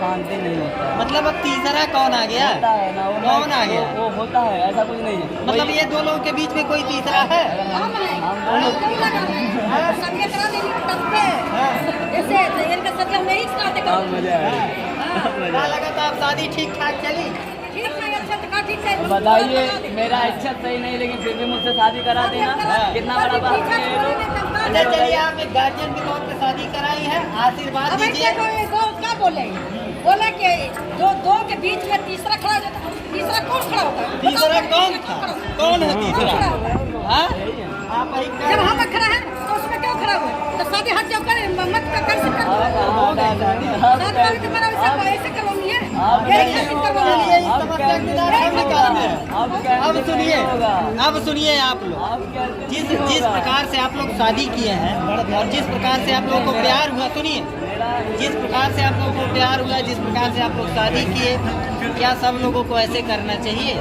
शांति नहीं होता है। मतलब अब तीसरा कौन आ गया? होता है ना, कौन आ गया? वो होता है, ऐसा कुछ नहीं है। मतलब ये दो लोगों के बीच में कोई तीसरा है? हम दोनों मजा आया। क्या लगा था आप शादी ठीक ठाक चली? बताइए, मेरा इच्छा सही नहीं लेकिन फिर भी मुझसे शादी करा देना। कितना बड़ा बात है ये लोग। अच्छा चलिए, आप एक गार्जियन के तौर पे शादी कराई है, आशीर्वाद दीजिए। क्या बोले कि दो के बीच में तीसरा खड़ा हो जाता, तीसरा कौन खड़ा होगा? तीसरा कौन था? कौन है तीसरा? हाँ? आप वही जब हम खड़ा है तो उसमें क्यों खड़ा हुआ? तो शादी हट जाओ कर मत कर सकते। ऐसे करवानी है, चलिए, इस समस्या के निदान हम निकालते हैं। अब सुनिए आप लोग, जिस प्रकार से आप लोग शादी किए हैं और जिस प्रकार से आप लोगों को प्यार हुआ, सुनिए, जिस प्रकार से आप लोगों को प्यार हुआ, जिस प्रकार से आप लोग शादी किए, क्या सब लोगों को ऐसे करना चाहिए?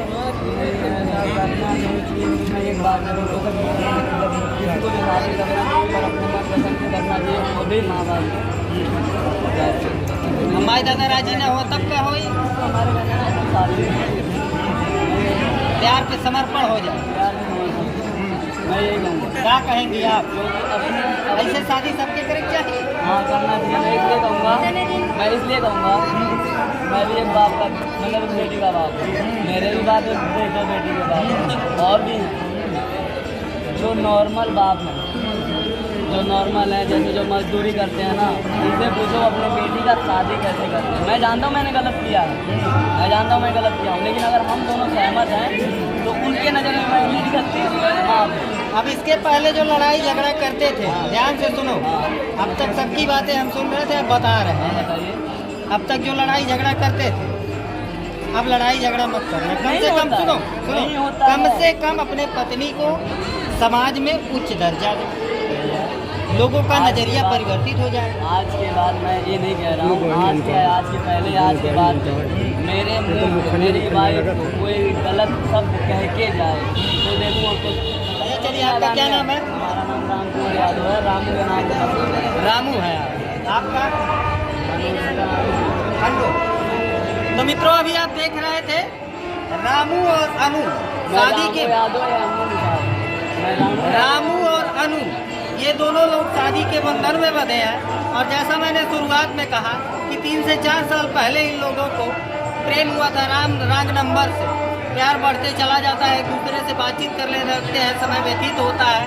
एक बात है, किसी को भी शादी करना चाहिए और अपने मन पसंद से करना चाहिए, वो भी माँ बाप हमारे दादा राजी ना हो तब क्या हो? हमारे प्यार पे समर्पण हो जाए। मैं यही कहूँगा। क्या कहेंगे आप? अपने ऐसे शादी सबके करे चाहिए? हाँ, करना चाहिए। मैं इसलिए कहूँगा, मैं इसलिए कहूँगा, मैं भी एक बाप का, मतलब बेटी का बाप हूँ। मेरे भी बाप है, देखो बेटी के बाप और भी जो नॉर्मल बाप हैं, जो नॉर्मल है, जैसे जो मजदूरी करते हैं ना, उनसे पूछो अपने बेटी का शादी कैसे करते हैं। मैं जानता हूँ मैंने गलत किया है, मैं जानता हूँ मैं गलत किया हूँ, लेकिन अगर हम दोनों सहमत हैं तो उनके नज़र में मैं मेरी गलती हाँ। अब इसके पहले जो लड़ाई झगड़ा करते थे, ध्यान से सुनो, अब तक सबकी बातें हम सुन रहे थे, अब बता रहे हैं। बताइए। अब तक जो लड़ाई झगड़ा करते थे, अब लड़ाई झगड़ा मत करना। कम से कम सुनो, कम से कम अपने पत्नी को समाज में उच्च दर्जा दो, लोगों का नजरिया परिवर्तित हो जाए। आज के बाद मैं ये नहीं कह रहा हूँ, आज के पहले, आज के बाद मेरे मुँह मेरी वाइफ को कोई गलत शब्द कह के जाए तो देखूँ तो। चलिए, आपका क्या नाम है? हमारा नाम राम कुमार यादव है। रामू के नाम है। रामू है आपका? खंडू। तो मित्रों, अभी आप देख रहे थे रामू और अनु शादी के, रामू और अनु ये दोनों लोग शादी के बंधन में बंधे हैं। और जैसा मैंने शुरुआत में कहा कि 3 से 4 साल पहले इन लोगों को प्रेम हुआ था, रंग नंबर से प्यार बढ़ते चला जाता है, एक दूसरे से बातचीत करने लगते हैं, समय व्यतीत होता है,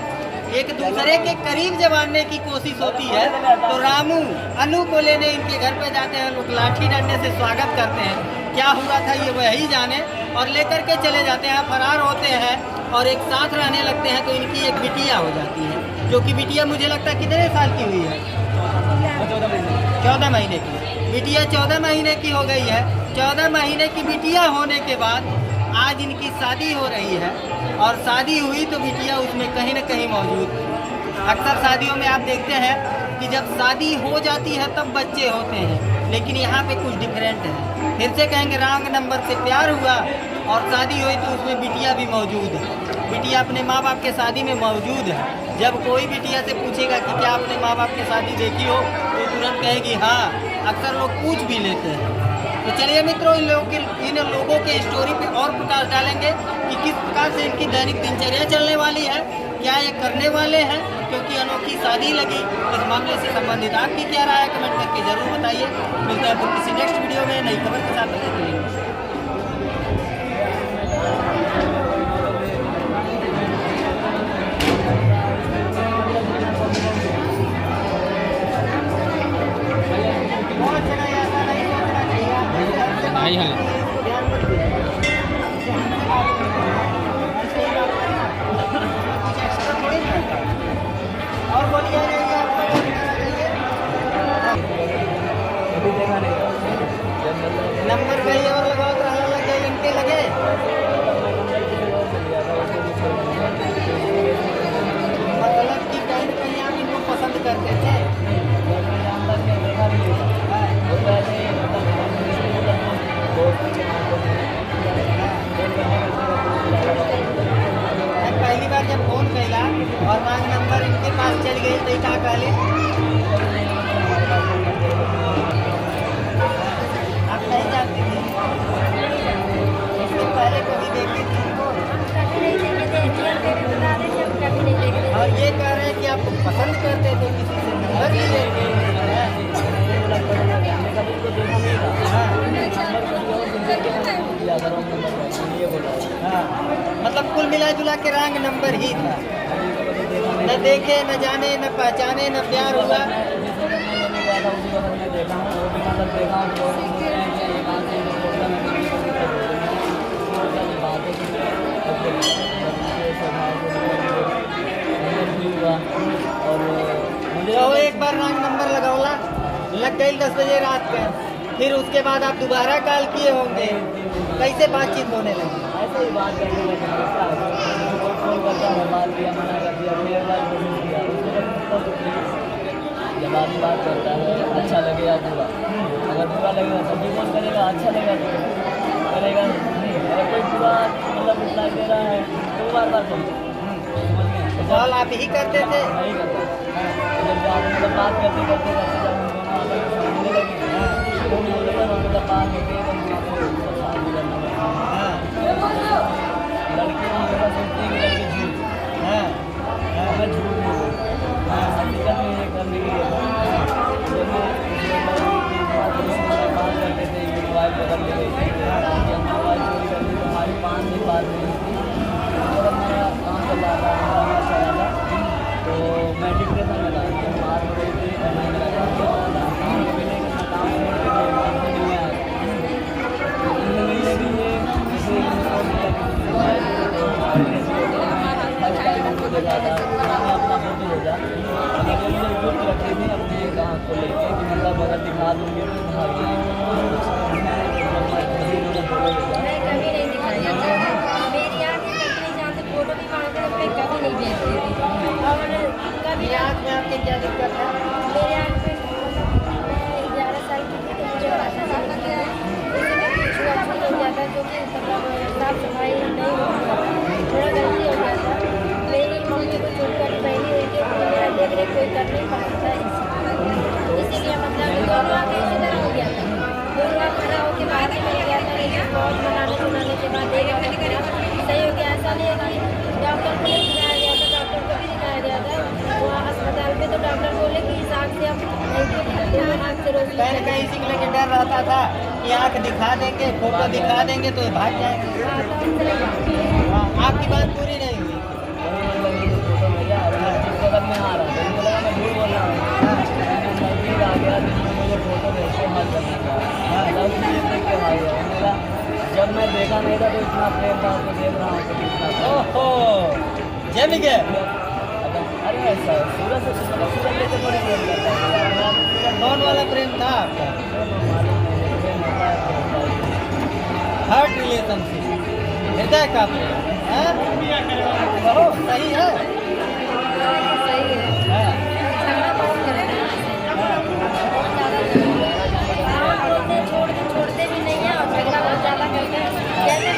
एक दूसरे के करीब जब आने की कोशिश होती है तो रामू अनु को लेने इनके घर पे जाते हैं, लोग लाठी डंडे से स्वागत करते हैं। क्या हुआ था ये वही जाने, और लेकर के चले जाते हैं, फरार होते हैं और एक साथ रहने लगते हैं। तो इनकी एक बिटिया हो जाती है, जो कि बिटिया मुझे लगता है कितने साल की हुई है? 14 महीने की बिटिया 14 महीने की हो गई है। 14 महीने की बिटिया होने के बाद आज इनकी शादी हो रही है, और शादी हुई तो बिटिया उसमें कहीं न कहीं मौजूद है। अक्सर शादियों में आप देखते हैं कि जब शादी हो जाती है तब बच्चे होते हैं, लेकिन यहाँ पे कुछ डिफरेंट है। फिर से कहेंगे रंग नंबर से प्यार हुआ और शादी हुई तो उसमें बिटिया भी मौजूद है। बिटिया अपने माँ बाप के शादी में मौजूद है। जब कोई बिटिया से पूछेगा कि क्या अपने माँ बाप की शादी देखी हो, तो तुरंत कहेगी हाँ। अक्सर लोग पूछ भी लेते हैं। तो चलिए मित्रों, इन लोगों के स्टोरी पे और प्रकाश डालेंगे कि किस प्रकार से इनकी दैनिक दिनचर्या चलने वाली है, क्या ये करने वाले हैं, क्योंकि अनोखी शादी लगी। इस मामले से संबंधित आपकी क्या राय है, कमेंट करके जरूर बताइए। मिलते हैं किसी नेक्स्ट वीडियो में नई खबर के साथ। और बोलिए नंबर कहीं और लगाओ तो अलग लग जाए, इनके लगे मतलब कि कहीं कहीं आप इनको पसंद करते थे। पहली बार जब फोन कैला और रंग नंबर इनके पास चल गई तो क्या कहले? घरों में बस ये बोला हाँ, मतलब कुल मिला जुला के रंग नंबर ही था। न देखे न जाने न पहचाने न प्यार हुआ। जिस वक्त मैं लेने गया था उसी वक्त मैं देखा हूँ, वो भी मतलब देखा हूँ लोग बोलते हैं कि ये कहाँ से जो प्रॉब्लम है किसी को दिक्कत हो रही है, वो बात है कि स्वभाव को भी हुआ। और मुझे तो एक बार रंग नंबर लगौला, लग गई 10 बजे रात के, फिर उसके बाद आप दोबारा कॉल किए होंगे, कैसे बातचीत होने लगी? ऐसे ही बात करने लगे, फोन करता है, बात किया, मना कर दिया, फिर एक बार कोशिश किया, उसके बाद जब आदमी बात करता है अच्छा लगेगा बुरा, अगर बुरा लगेगा तब भी फोन करेगा, अच्छा लगेगा तो करेगा नहीं, अगर कोई बुरा मतलब रिप्लाई दे रहा है तो बार बार फोन कॉल आप ही करते थे? नहीं करता। जब मतलब बात करते करते करते जब हम दोनों आपस में मिलने लगे तो मुझे मतलब बात होती है तो आपको शादी करना पड़ता है। लड़की हमेशा सोचती है कि लड़की झूठ, मैं झूठ नहीं बोलता, हकीकत में ये करने के लिए बात करते थे कि मोबाइल बदल ले गई थी, मोबाइल चोरी कर ली तो हमारी 5 दिन बाद नहीं थी। जब मेरा काम चल रहा था, मेरा मैच चल रहा था, तो मैं डिप्रेशन में था, बात हो रही थी और मैं मेरा काम चल रहा था, काम को मिले कि मैं काम छोड़ के उनसे मिलने आया, उनसे मिलने के लिए किसी को मिला फर्स्ट टाइम उनको देखा था, मैंने अपना फोटो भेजा, अगर ये मुझे गिफ्ट रखी थी अपने गाँव को लेके कि मतलब अगर दिखा दूँगी तो भाग जाएंगे, मैं कभी नहीं दिखाई, मेरी आँख नहीं जानते, फोटो भी मांगते तो मैं कभी नहीं भेजती थी। और कभी आँख में आपके क्या दिक्कत है? मेरे आँख में 11 साल की थी तो मुझे पता था कि इसमें कुछ अच्छा हो गया था, जो कि मतलब साफ सफाई नहीं हो रहा था, थोड़ा गलती हो गया था। मेरी मम्मी को छोटी पहली हुई थी तो मेरा देख रेख कोई कर नहीं पाता, इसीलिए मतलब दोनों आगे इसी तरह हो गया था। दोनों आग खड़ा होकर बाद में मिल गया था, लेकिन बहुत मनाने सुनाने के बाद एक आगे सही हो गया। ऐसा नहीं है कि डॉक्टर को नहीं दिखाया गया था, डॉक्टर को भी दिखाया गया था वहाँ अस्पताल में, तो डॉक्टर बोले कि इस आँख से आप दोनों आँख से रोज पहले कहीं इसी को लेकर डर रहता था कि आँख दिखा देंगे, फोटो दिखा देंगे तो भाग जाएंगे। हाँ, आपकी बात पूरी नहीं हुई। फोटो भेजा और मैं जिस वक्त में आ रहा था मुझे लगा मैं झूठ बोल रहा हूँ, नजदीक आ गया तो मुझे फोटो भेज के हाथ करना था, तब मुझे देख के भाग गया। मेरा जब मैं देखा नहीं था तो इतना प्रेम था, तो देख रहा हूँ तो कितना ओहो, जम गया। अरे ऐसा है सूरज से सूरज लेके थोड़ी प्रेम करता है, कौन वाला प्रेम था आपका? प्रेम होता है हार्ट रिलेशनशिप, हृदय का प्रेम, हाँ? कहो, सही है। सही है। हाँ, झगड़ा बहुत करते हैं, बहुत ज़्यादा छोड़ते भी नहीं है और झगड़ा बहुत ज़्यादा करते हैं। जैसे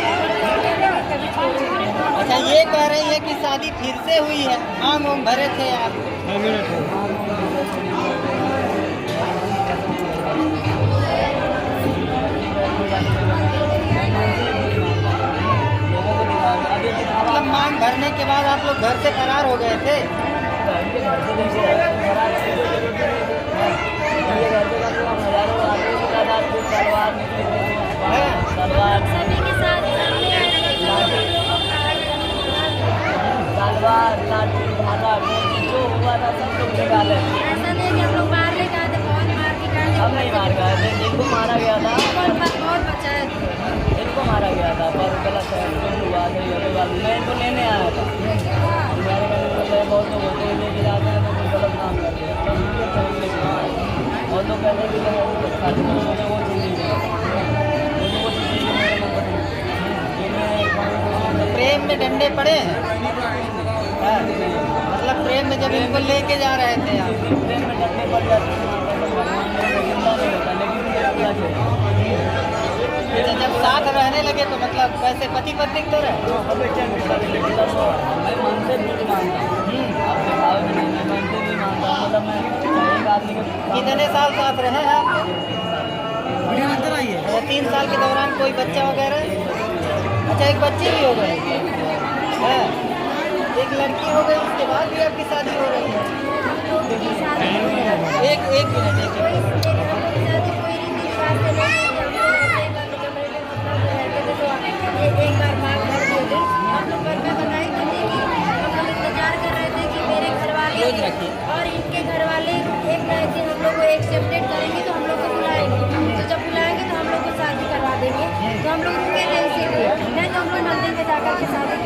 कभी छोड़ते नहीं। अच्छा ये कह रही है कि शादी फिर से हुई है, आम उम भरे थे आप? मतलब मांग भरने के बाद आप लोग घर से फरार हो गए थे? सभी के साथ सामने आए तलवार लाठी धागा जो हुआ था सब लोग निकाले। ऐसा नहीं कि हम लोग मार ले गए थे, बहुत मार के गए थे। अब नहीं मार गए थे, जिनको मारा गया था बहुत बचाए थे। इनको मारा गया था, पर गलत है जो हुआ था ये तो बात मैं इनको लेने आया था। हमारे घर में बहुत लोग होते हैं लेके जाते हैं तो कोई गलत काम करते हैं, तो उनके सही लेके आए और लोग कहते हैं कि शादी में मुझे वो चीज़ नहीं मुझे वो चीज़ नहीं मेरे मन पसंद। प्रेम में डंडे पड़े हैं? हाँ, मतलब प्रेम में जब इनको लेके जा रहे थे आप? प्रेम में डंडे पड़ जाते हैं, जिंदा नहीं होता लेकिन अच्छा, जब साथ रहने लगे तो मतलब वैसे पति पत्नी की तरह? मैं मन से झूठ मानता हूँ, आप दिखाओ कि नहीं, मैं मन से भी मानता हूँ। मतलब मैं एक आदमी के कितने साल साथ रहे हैं आप? अच्छा, 3 साल के दौरान कोई बच्चा वगैरह? अच्छा, एक बच्चे भी हो गए हैं, एक लड़की हो गई, उसके बाद भी आपकी शादी हो रही है? एक मिनट कोई रीति रिवाज से नहीं, हम लोग ऐसे ही बंद कमरे में मतलब रहते थे तो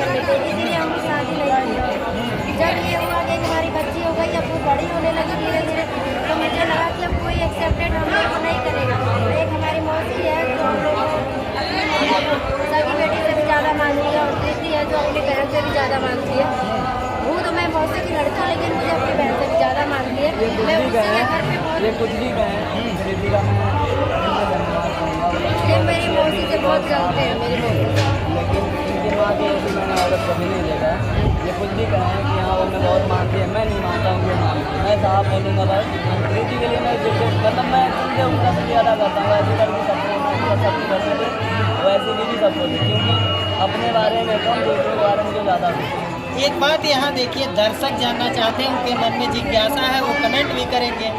करने थे, इसलिए हम शादी नहीं की। जब ये हुआ कि हमारी बच्ची हो गई, अब वो बड़ी होने लगी धीरे धीरे, तो मुझे लगा कि अब कोई एक्सेप्टेड हम लोग को नहीं करेगा। एक हमारी मौसी है जो हम लोग अपनी सगी बेटी से भी ज़्यादा मानती है, और दीदी है जो अपनी बहन से भी ज़्यादा मानती है। वो तो मैं मौसी की लड़की हूँ, लेकिन मुझे अपनी बहन से भी ज़्यादा मानती है। मैं उसके घर पे बहुत, ये कुछ भी कहें दीदी का मैं धन्यवाद कहूँगा। ये मेरी मौसी से बहुत जलते हैं, मेरी मौसी। लेकिन इनकी माँ की ऐसी मैंने औरत कभी नहीं देखा है। ये कुछ भी कहें कि हाँ वो मैं बहुत मानती है, मैं नहीं मानता हूँ वो मानती है। मैं साहब बोलूँगा बस दीदी के लिए मैं मतलब मैं उनसे उनका शुक्रिया अदा करता हूँ। ऐसी लड़की सबको सबकी करने थे, वैसे दीदी सबको थी, क्योंकि अपने बारे में कम दूसरों के बारे में जो ज़्यादा सोचती है। एक बात यहाँ देखिए, दर्शक जानना चाहते हैं, उनके मन में जिज्ञासा है, वो कमेंट भी करेंगे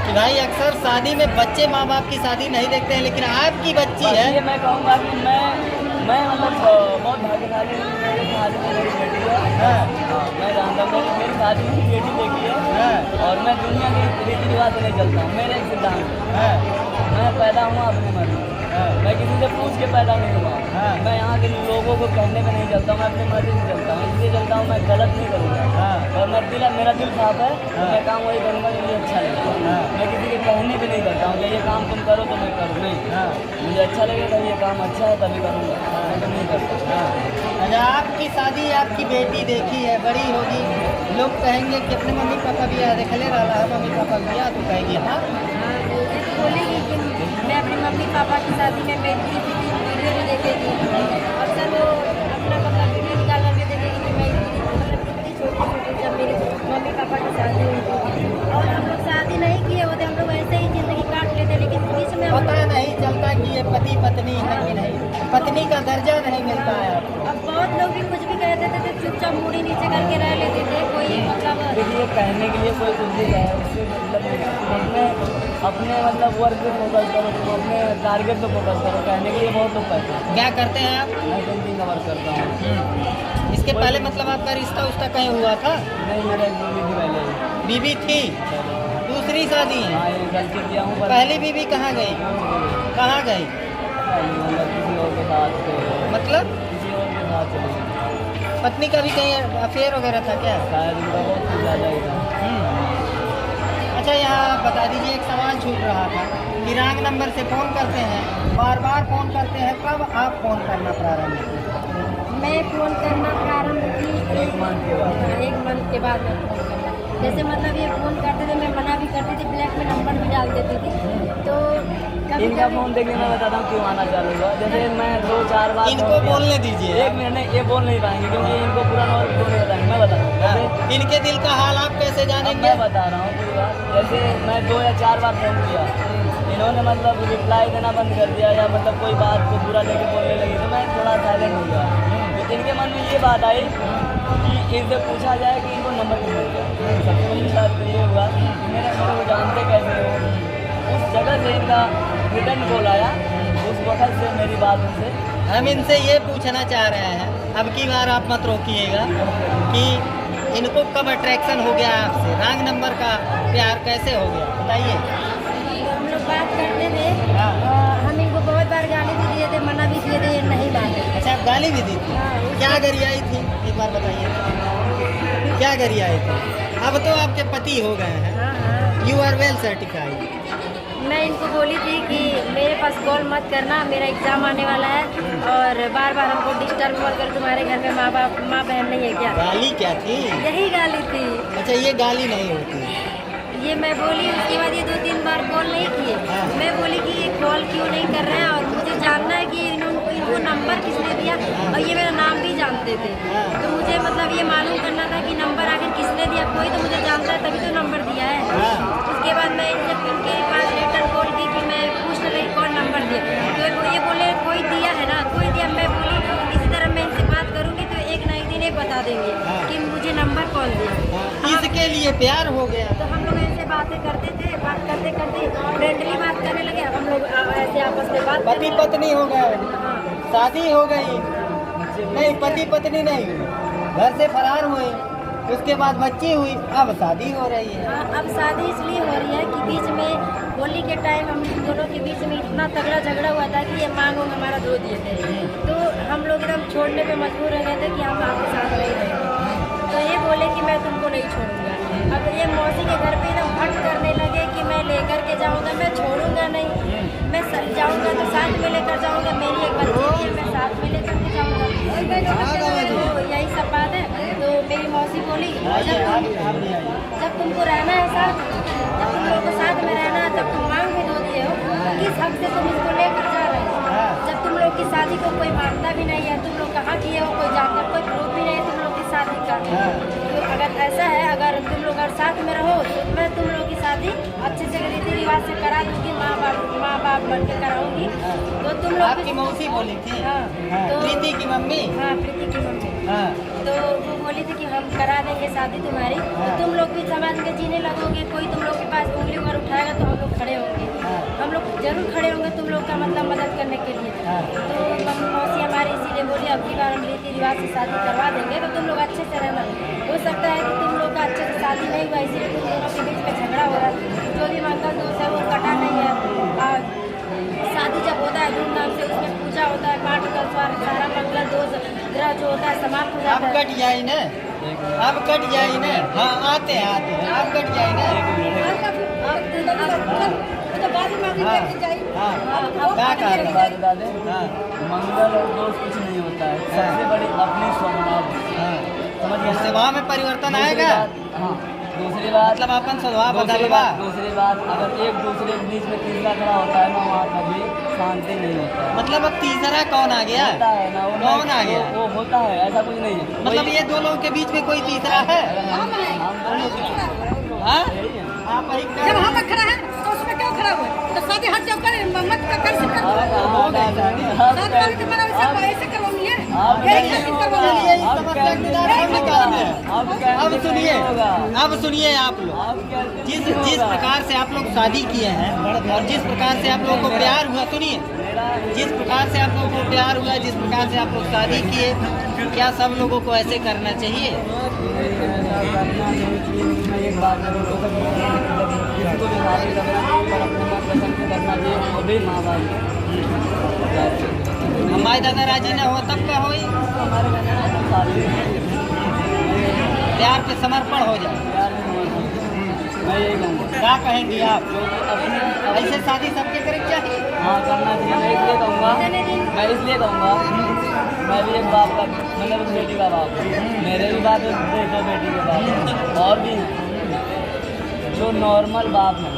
कि भाई अक्सर शादी में बच्चे माँ बाप की शादी नहीं देखते हैं, लेकिन आपकी बच्ची है। ये मैं कहूँगा कि मैं मतलब बहुत भाग्यशाली हूँ। मेरी शादी में मेरी बेटी है। हाँ, मैं जानता हूँ मेरी शादी में बेटी देखी है। हाँ, और मैं दुनिया के रीति रिवाज से नहीं चलता हूँ। मेरे एक सिद्धांत है, मैं पैदा हुआ अपने मन में। मैं किसी से पूछ के पैदा नहीं हुआ। मैं यहाँ के लोगों को कहने पे नहीं चलता हूँ, मैं अपनी मर्जी से चलता हूँ। इसलिए चलता हूँ, मैं गलत नहीं करूँगा। और मेरा दिल साफ है, मैं काम वही करूँगा जो मुझे अच्छा लगेगा। मैं किसी के कहने पे नहीं करता हूँ कि ये काम तुम करो तो मैं करूँ, नहीं। मुझे अच्छा लगेगा, ये काम अच्छा है तभी करूँगा, मैं तो नहीं करता। अच्छा, आपकी शादी आपकी बेटी देखी है, बड़ी होगी, लोग कहेंगे कि अपने मम्मी पापा भी आ देखले रहा है, मम्मी पापा भी तो कहेगी हाँ। बोलेगी कि मैं अपने मम्मी पापा की शादी में मेरी वीडियो भी देखेगी। अक्सर वो अपना मतलब वीडियो निकाल करके देखेगी कि मैं मतलब कितनी छोटी जब मेरे मम्मी पापा की शादी हुई थी। और हम लोग शादी नहीं किए होते, हम लोग ऐसे ही ज़िंदगी काट लेते, लेकिन बीच में पता नहीं चलता कि ये पति पत्नी है कि नहीं, पत्नी का दर्जा नहीं मिलता है आपको। अब बहुत लोग भी कुछ भी कह देते थे, चुपचाप मुड़ी नीचे करके रह लेते थे। कोई मतलब देखिए कहने के लिए कोई कुछ भी कहे, उससे मतलब अपने मतलब वर्क पे फोकस करो, तुम अपने टारगेट पे फोकस करो। कहने के लिए बहुत लोग कहते हैं। क्या करते हैं आप? मैं पेंटिंग का वर्क करता हूँ। इसके पहले मतलब आपका रिश्ता उश्ता कहीं हुआ था? नहीं, मेरा एक बीवी थी पहले। बीवी थी? दूसरी शादी है? हाँ, ये गलती किया हूँ। पहली बीवी कहाँ गई? कहाँ गई? मतलब किसी और के साथ मतलब किसी और के साथ चली गई। पत्नी का भी कहीं अफेयर वगैरह था क्या? शायद उनका बहुत कुछ ज़्यादा ही था। अच्छा, यहाँ बता दीजिए, एक सवाल छूट रहा था कि रॉन्ग नंबर से फ़ोन करते हैं, बार बार फ़ोन करते हैं, कब आप फ़ोन करना प्रारंभ किए? मैं फ़ोन करना प्रारंभ की एक मंथ के बाद मैं फ़ोन करना। जैसे मतलब ये फ़ोन करते थे, मैं मना भी करती थी, ब्लैक में नंबर भी डाल देती थी। तो कभी इनका फ़ोन देखिए, मैं बताता हूँ क्यों आना चालू हुआ। जैसे मैं 2-4 बार इनको बोलने दीजिए। एक मिनट नहीं, ये बोल नहीं पाएंगे क्योंकि इनको पूरा नॉलेज नहीं बताएंगे। मैं बताऊँ इनके दिल का हाल आप कैसे जानेंगे? मैं बता रहा हूँ पूरी बात। जैसे मैं 2 या 4 बार फ़ोन किया, इन्होंने मतलब रिप्लाई देना बंद कर दिया, या मतलब कोई बात को पूरा लेके बोलने लगी, तो मैं थोड़ा साइलेंट हो गया। तो इनके मन में ये बात आई कि इनसे पूछा जाए कि इनको नंबर क्यों मिल गया। सबसे पहली बात तो ये हुआ कि मेरे को जानते कैसे हो। उस जगह से इनका रिटर्न कॉल आया, उस वक्त से मेरी बात उनसे। हम इनसे ये पूछना चाह रहे हैं, अब की बार आप मत रोकिएगा, कि इनको कब अट्रैक्शन हो गया आपसे? रॉन्ग नंबर का प्यार कैसे हो गया, बताइए। हम लोग बात करते थे, हाँ। हम इनको बहुत बार गाली भी दिए थे, मना भी किए थे, ये नहीं माने। अच्छा, आप गाली भी दी थी? हाँ। क्या गरियाई थी, एक बार बताइए, क्या गरियाई थी? अब तो आपके पति हो गए हैं, हाँ हाँ। You are well certified. मैं इनको बोली थी कि मेरे पास कॉल मत करना, मेरा एग्ज़ाम आने वाला है, और बार बार हमको डिस्टर्ब मत कर, तुम्हारे घर में माँ बहन नहीं है क्या? गाली क्या थी? यही गाली थी। अच्छा, ये गाली नहीं होती। ये मैं बोली, उसके बाद ये 2-3 बार कॉल नहीं किए। हाँ। मैं बोली कि ये कॉल क्यों नहीं कर रहे हैं, और मुझे जानना है कि इनको नंबर किसने दिया, और ये मेरा नाम भी जानते थे। हाँ। तो मुझे मतलब ये मालूम करना था कि नंबर आखिर किसने दिया, कोई तो मुझे जानता है तभी तो नंबर दिया है। हाँ। उसके बाद मैं इनके पास लेटर कॉल की कि मैं पूछने लगी कौन नंबर दिया, तो ये बोले कोई दिया है ना, कोई दिया। मैं बोली इसी तरह मैं इनसे बात करूँगी तो एक ना एक दिन ये बता देंगे हाँ। कि मुझे नंबर कौन दिया। इसके लिए प्यार हो गया। तो हम लोग ऐसे बातें करते थे, बात करते करते फ्रेंडली बात करने लगे। हम लोग ऐसे आपस में बात पति पत्नी हो गए, हाँ। शादी हो गई, नहीं पति पत्नी नहीं हुई, घर से फरार हुए, उसके बाद बच्ची हुई, अब शादी हो रही है। हाँ, अब शादी इसलिए हो रही है कि बीच में होली के टाइम हम दोनों के बीच में इतना तगड़ा झगड़ा हुआ था कि ये मांगो हमारा धो दिए थे। तो हम लोग एकदम छोड़ने पे मजबूर हो गए थे कि हम आपके साथ नहीं रहेंगे। तो ये बोले कि मैं तुमको नहीं छोड़ूंगा। अब ये मौसी के घर पे एकदम हट करने लगे कि मैं लेकर के जाऊंगा, मैं छोड़ूंगा नहीं, मैं जाऊंगा तो साथ में लेकर जाऊंगा, मेरी एक बच्ची भी है, मैं साथ में लेकर के जाऊंगा। तो यही सब बात है। तो मेरी मौसी बोली जब तुमको रहना है साथ, जब तुम लोग को साथ में रहना है, तब तुम मांग भी धो दिए हो, किस हक से तुम इसको लेकर जा रहे हो? जब तुम लोग की शादी को कोई मानता भी नहीं है, तुम लोग कहाँ किए हो कोई जानता, कोई प्रूफ भी नहीं है तुम लोग की शादी का। तो अगर ऐसा है, अगर तुम लोग अगर साथ में रहो तो मैं तुम लोग की शादी अच्छे से रीति रिवाज से करा दूंगी, माँ बाप बन के कराऊंगी। तो तुम लोग आपकी मौसी बोली थी? हाँ, तो प्रीति की मम्मी? हाँ, प्रीति की मम्मी। हाँ। तो वो बोली थी कि हम करा देंगे शादी तुम्हारी, तो तुम लोग भी समाज में जीने लगोगे, कोई तुम लोग के पास उंगली अगर उठाएगा तो हम लोग खड़े होंगे, हम लोग जरूर खड़े होंगे तुम लोग का मतलब मदद करने के लिए। तो मौसी हमारी इसीलिए बोली अब की बार हम रीति रिवाज से शादी करवा देंगे, तो तुम लोग अच्छे से रहना। हो सकता है कि तुम लोग का अच्छे से शादी नहीं हुआ, इसीलिए तुम दोनों के बीच में झगड़ा हो रहा है। जो भी मंगल दोष है वो कटा नहीं है। और शादी जब होता है धूमधाम से, उसमें पूजा होता है, पाठ होता है, सारा मंगल दोष ग्रह जो होता है समाप्त हो अब जाता है। कट जाए ना, अब कट जाए ना। हाँ, आते हैं अब कट जाए ना। क्या कह रहे बात बता दें, हाँ। मंगल और दोष कुछ नहीं होता है, सबसे बड़ी अपनी स्वभाव। समझ गए? स्वभाव में परिवर्तन आएगा। हाँ, दूसरी बात मतलब अपन स्वभाव बदलवा। दूसरी बात अगर एक दूसरे के बीच में तीसरा खड़ा होता है ना, वहाँ कभी शांति नहीं होता है। मतलब अब तीसरा कौन आ गया? होता है ना, कौन आ गया? वो होता है, ऐसा कुछ नहीं है। मतलब ये दो लोगों के बीच में कोई तीसरा है? हम दोनों हाँ? यही है। आप ही जब हम खड़ा है तो उसमें क्यों खड़ा हुआ? तो शादी हट जाओ कर मत कर सकते। हो गए शादी। साथ वाले के मना ऐसे करवानी है, यही खातिर करवानी है। समस्या के निदान हम निकालते हैं। अब सुनिए, अब सुनिए आप लोग, जिस प्रकार से आप लोग शादी किए हैं और जिस प्रकार से आप लोगों को प्यार हुआ, सुनिए, जिस प्रकार से आप लोगों को प्यार हुआ, जिस प्रकार से आप लोग शादी किए, क्या सब लोगों को ऐसे करना चाहिए? मैं एक बात करूँ तो किसी को भी शादी करना पर अपने मन पसंद से करना चाहिए, वो भी माँ बाप। हमारे दादा राजी ना हो तब का होई, हमारे कहने ना तो शादी प्यार पे समर्पण हो जाए। प्यार में होना। मैं यही कहूँगा, क्या कहेंगे आप? अपने ऐसे शादी सबके करे चाहिए। हाँ करना चाहिए। मैं इसलिए कहूँगा, मैं इसलिए कहूँगा, मैं भी एक बाप का मतलब बेटी का बाप हूँ। मेरे भी बात देखो बेटी के बाप, और भी जो नॉर्मल बाप हैं,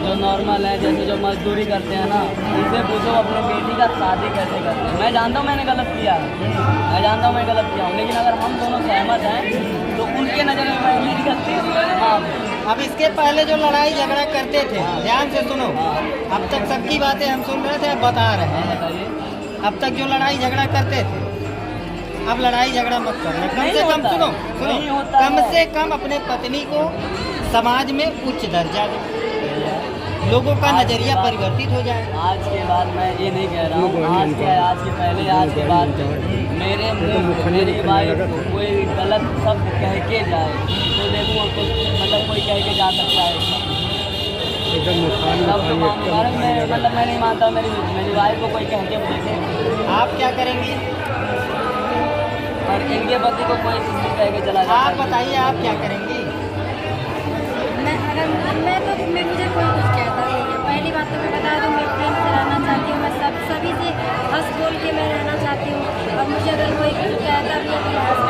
जो नॉर्मल है, जैसे जो मजदूरी करते हैं ना, उनसे पूछो अपने बेटी का शादी कैसे करते हैं। मैं जानता हूँ मैंने गलत किया है, मैं जानता हूँ मैं गलत किया हूँ, लेकिन अगर हम दोनों सहमत हैं तो उनके नज़र में मैं मेरी गलती हाँ। अब इसके पहले जो लड़ाई झगड़ा करते थे, ध्यान से सुनो, अब तक सबकी बातें हम सुन रहे थे, अब बता रहे हैं। बताइए। अब तक जो लड़ाई झगड़ा करते थे, अब लड़ाई झगड़ा मत करना। कम से कम सुनो, नहीं होता कम है। से कम अपने पत्नी को समाज में उच्च दर्जा दो, लोगों का नजरिया परिवर्तित हो जाए। आज के बाद मैं ये नहीं कह रहा हूँ, आज के पहले आज के बाद मेरे मुँह मेरी वाइफ को कोई गलत शब्द कह के जाए तो देखूँ तो मतलब कोई कह के जा सकता है तब तो मानूंगा। मैं नहीं मानता मेरी वाइफ को कोई कह के देखे। आप क्या करेंगे? और इनके पति को कोई चीज़ कह के चला जाता आप है। बताइए, आप क्या करेंगी? मैं मुझे कोई कुछ कहता नहीं है। पहली बात तो मैं बता दूँ, मैं प्रेम से रहना चाहती हूँ, मैं सभी से हंस बोल के मैं रहना चाहती हूँ, और मुझे अगर कोई कुछ कहता भी है तो मैं हंस